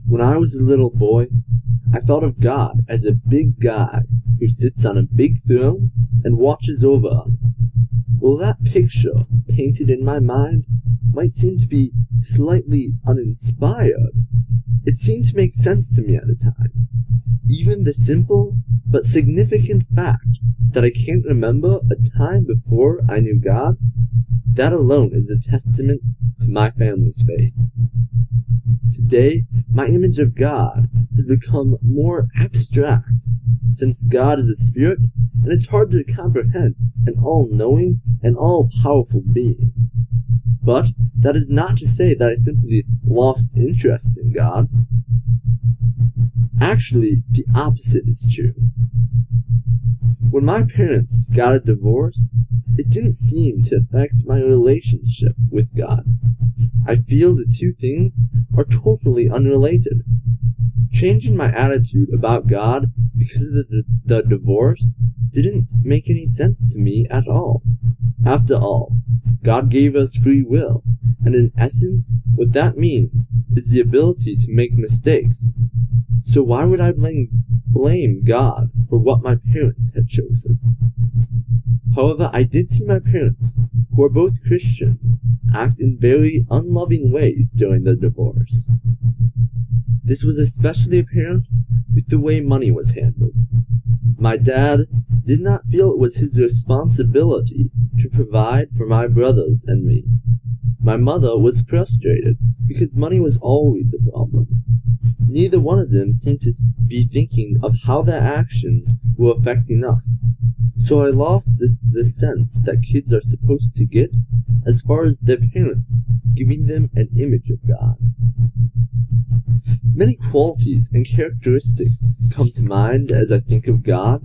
When I was a little boy, I thought of God as a big guy who sits on a big throne and watches over us. Well, that picture, painted in my mind, might seem to be slightly uninspired. It seemed to make sense to me at the time. Even the simple but significant fact that I can't remember a time before I knew God, that alone is a testament to my family's faith. Today, my image of God has become more abstract, since God is a spirit, and it's hard to comprehend an all-knowing and all-powerful being. But that is not to say that I simply lost interest in God. Actually, the opposite is true. When my parents got a divorce, it didn't seem to affect my relationship with God. I feel the two things are totally unrelated. Changing my attitude about God because of the divorce didn't make any sense to me at all. After all, God gave us free will, and in essence, what that means is the ability to make mistakes. So why would I blame God for what my parents had chosen? However, I did see my parents, who are both Christians, act in very unloving ways during the divorce. This was especially apparent with the way money was handled. My dad did not feel it was his responsibility to provide for my brothers and me. My mother was frustrated because money was always a problem. Neither one of them seemed to be thinking of how their actions were affecting us. So I lost the sense that kids are supposed to get as far as their parents giving them an image of God. Many qualities and characteristics come to mind as I think of God.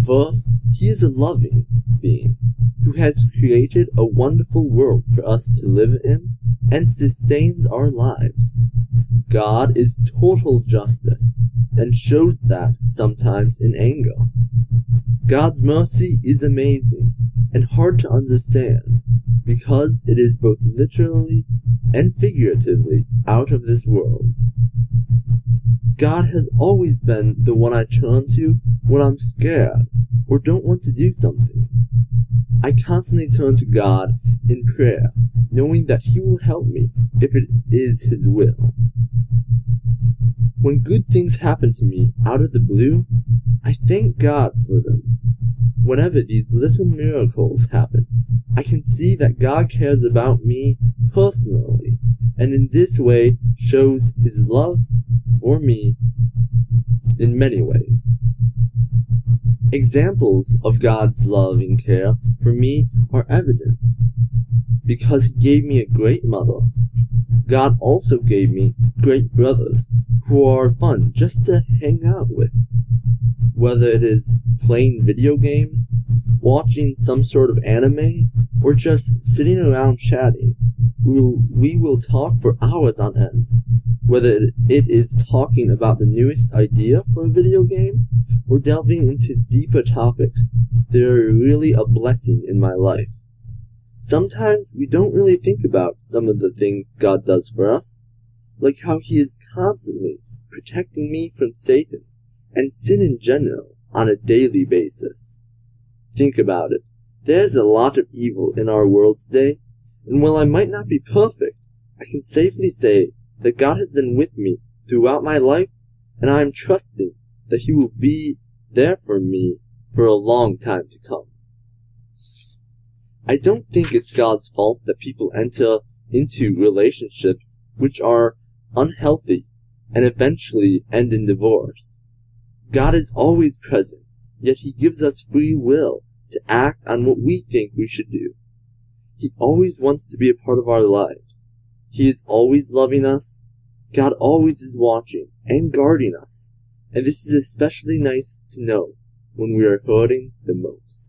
First, He is a loving being who has created a wonderful world for us to live in and sustains our lives. God is total justice and shows that sometimes in anger. God's mercy is amazing and hard to understand because it is both literally and figuratively out of this world. God has always been the one I turn to when I'm scared or don't want to do something. I constantly turn to God in prayer, knowing that He will help me if it is His will. When good things happen to me out of the blue, I thank God for them. Whenever these little miracles happen, I can see that God cares about me personally, and in this way shows His love for me in many ways. Examples of God's love and care for me are evident. Because He gave me a great mother, God also gave me great brothers who are fun just to hang out with. Whether it is playing video games, watching some sort of anime, or just sitting around chatting, we will talk for hours on end. Whether it is talking about the newest idea for a video game, or delving into deeper topics, they are really a blessing in my life. Sometimes we don't really think about some of the things God does for us, like how He is constantly protecting me from Satan and sin in general on a daily basis. Think about it. There's a lot of evil in our world today, and while I might not be perfect, I can safely say that God has been with me throughout my life, and I am trusting that He will be there for me for a long time to come. I don't think it's God's fault that people enter into relationships which are unhealthy and eventually end in divorce. God is always present, yet He gives us free will to act on what we think we should do. He always wants to be a part of our lives. He is always loving us. God always is watching and guarding us. And this is especially nice to know when we are hurting the most.